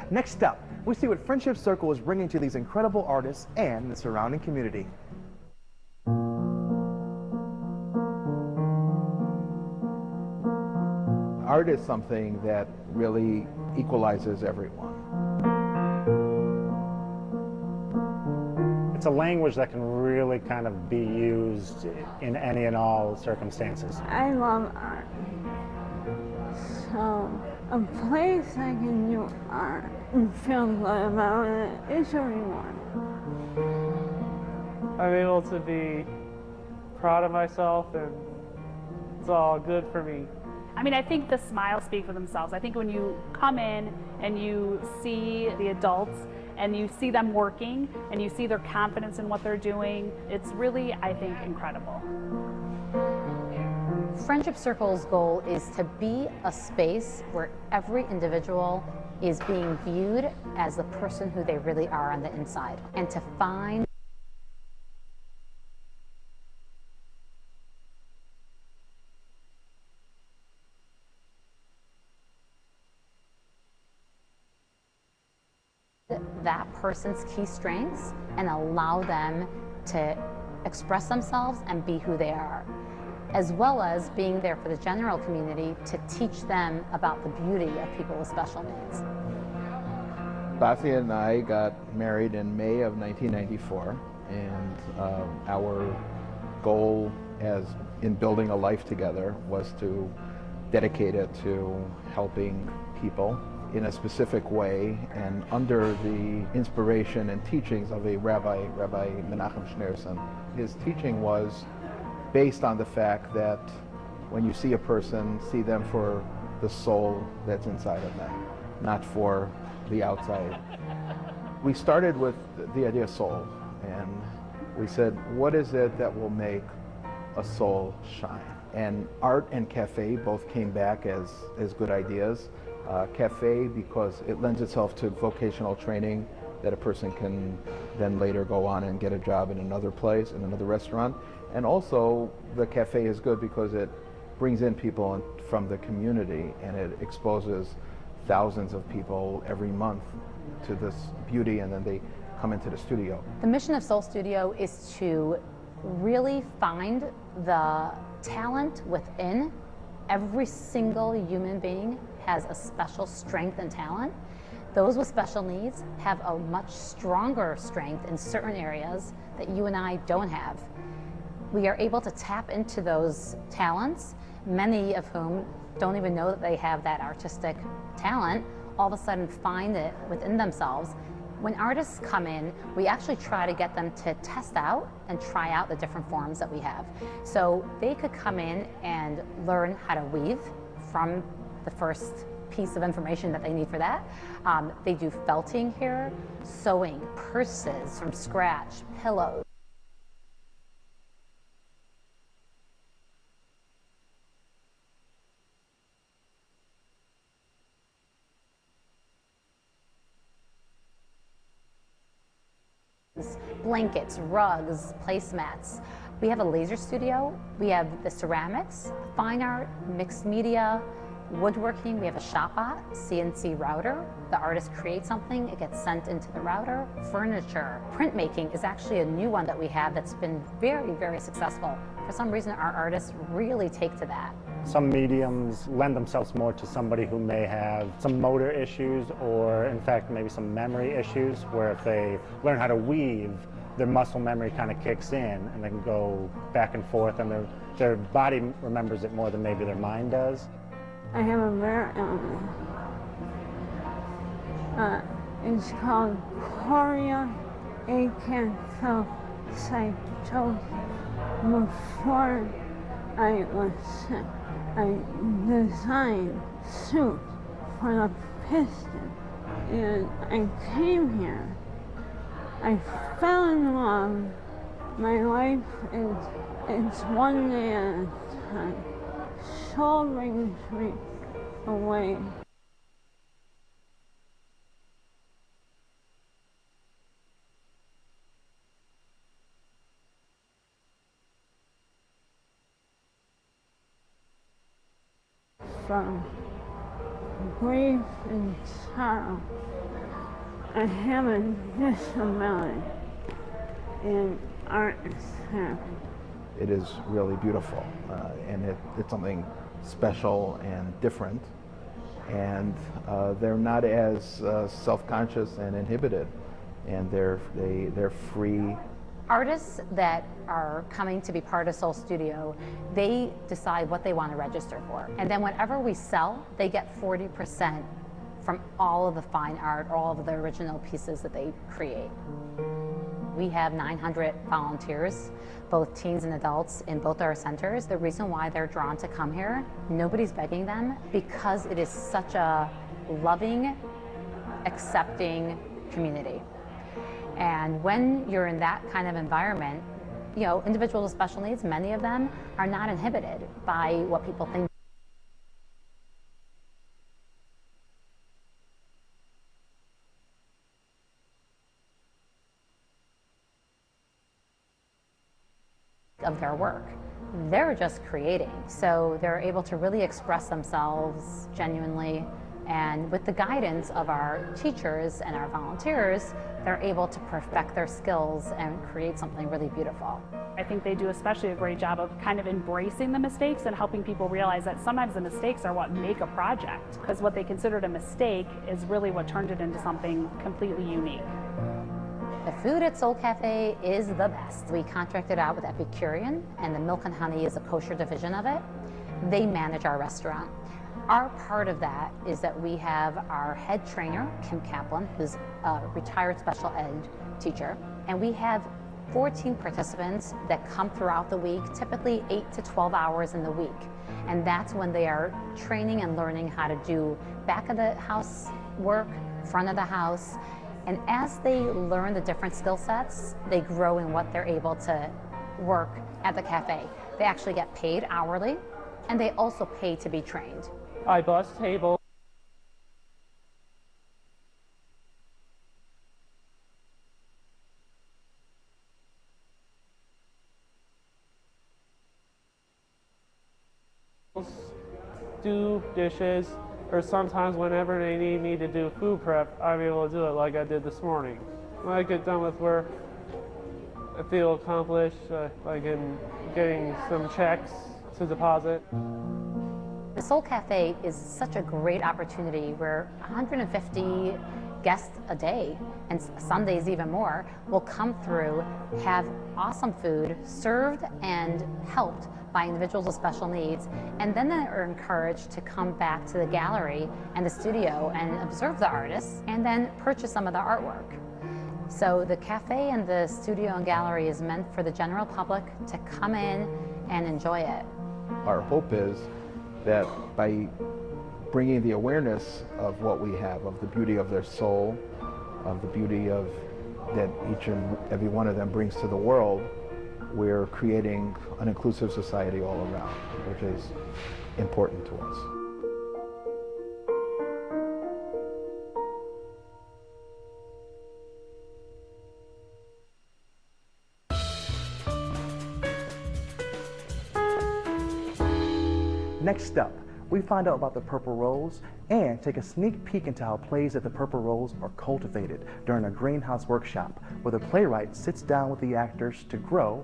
Next up, we see what Friendship Circle is bringing to these incredible artists and the surrounding community. Art is something that really equalizes everyone. It's a language that can really kind of be used in any and all circumstances. I love art. So a place I can do art and feel good about it is a reward. I'm able to be proud of myself, and it's all good for me. I mean, I think the smiles speak for themselves. I think when you come in and you see the adults and you see them working and you see their confidence in what they're doing, it's really, I think, incredible. Friendship Circle's goal is to be a space where every individual is being viewed as the person who they really are on the inside, and to find that person's key strengths and allow them to express themselves and be who they are, as well as being there for the general community to teach them about the beauty of people with special needs. Basia and I got married in May of 1994, and our goal as in building a life together was to dedicate it to helping people in a specific way and under the inspiration and teachings of a Rabbi Menachem Schneerson. His teaching was based on the fact that when you see a person, see them for the soul that's inside of them, not for the outside. We started with the idea of soul, and we said, what is it that will make a soul shine? And art and cafe both came back as good ideas. Cafe because it lends itself to vocational training that a person can then later go on and get a job in another place, in another restaurant. And also the cafe is good because it brings in people from the community and it exposes thousands of people every month to this beauty, and then they come into the studio. The mission of Soul Studio is to really find the talent within every single human being. Has a special strength and talent. Those with special needs have a much stronger strength in certain areas that you and I don't have. We are able to tap into those talents, many of whom don't even know that they have that artistic talent, all of a sudden find it within themselves. When artists come in, we actually try to get them to test out and try out the different forms that we have. So they could come in and learn how to weave from the first piece of information that they need for that. They do felting here, sewing, purses from scratch, pillows. Blankets, rugs, placemats. We have a laser studio. We have the ceramics, fine art, mixed media, woodworking. We have a Shopbot, CNC router. The artist creates something, it gets sent into the router. Furniture. Printmaking is actually a new one that we have that's been very, very successful. For some reason, our artists really take to that. Some mediums lend themselves more to somebody who may have some motor issues or, in fact, maybe some memory issues, where if they learn how to weave, their muscle memory kind of kicks in and they can go back and forth, and their body remembers it more than maybe their mind does. I have a rare illness. It's called chorea acanthocytosis. Before I was sick, I designed suit for the piston, and I came here. I fell in love. My life it's one day at a time. Soul brings me away. from grief and sorrow. I have a disability in art therapy. It is really beautiful, and it's something special and different, and they're not as self-conscious and inhibited, and they're free. Artists that are coming to be part of Soul Studio, they decide what they want to register for. And then whenever we sell, they get 40% from all of the fine art, all of the original pieces that they create. We have 900 volunteers, both teens and adults, in both our centers. The reason why they're drawn to come here, nobody's begging them, because it is such a loving, accepting community. And when you're in that kind of environment, you know, individuals with special needs, many of them are not inhibited by what people think. Of their work. They're just creating. So they're able to really express themselves genuinely, and with the guidance of our teachers and our volunteers, they're able to perfect their skills and create something really beautiful. I think they do especially a great job of kind of embracing the mistakes and helping people realize that sometimes the mistakes are what make a project, because what they considered a mistake is really what turned it into something completely unique. The food at Soul Cafe is the best. We contracted out with Epicurean, and the Milk and Honey is a kosher division of it. They manage our restaurant. Our part of that is that we have our head trainer, Kim Kaplan, who's a retired special ed teacher, and we have 14 participants that come throughout the week, typically 8 to 12 hours in the week. And that's when they are training and learning how to do back of the house work, front of the house. And as they learn the different skill sets, they grow in what they're able to work at the cafe. They actually get paid hourly, and they also pay to be trained. I bus tables. Do dishes, or sometimes whenever they need me to do food prep, I'm able to do it like I did this morning. When I get done with work, I feel accomplished, like in getting some checks to deposit. The Soul Cafe is such a great opportunity where 150 guests a day, and Sundays even more, will come through, have awesome food served and helped by individuals with special needs, and then they are encouraged to come back to the gallery and the studio and observe the artists, and then purchase some of the artwork. So the cafe and the studio and gallery is meant for the general public to come in and enjoy it. Our hope is that by bringing the awareness of what we have, of the beauty of their soul, of the beauty of that each and every one of them brings to the world, we're creating an inclusive society all around, which is important to us. Next up, we find out about the Purple Rose and take a sneak peek into how plays at the Purple Rose are cultivated during a greenhouse workshop where the playwright sits down with the actors to grow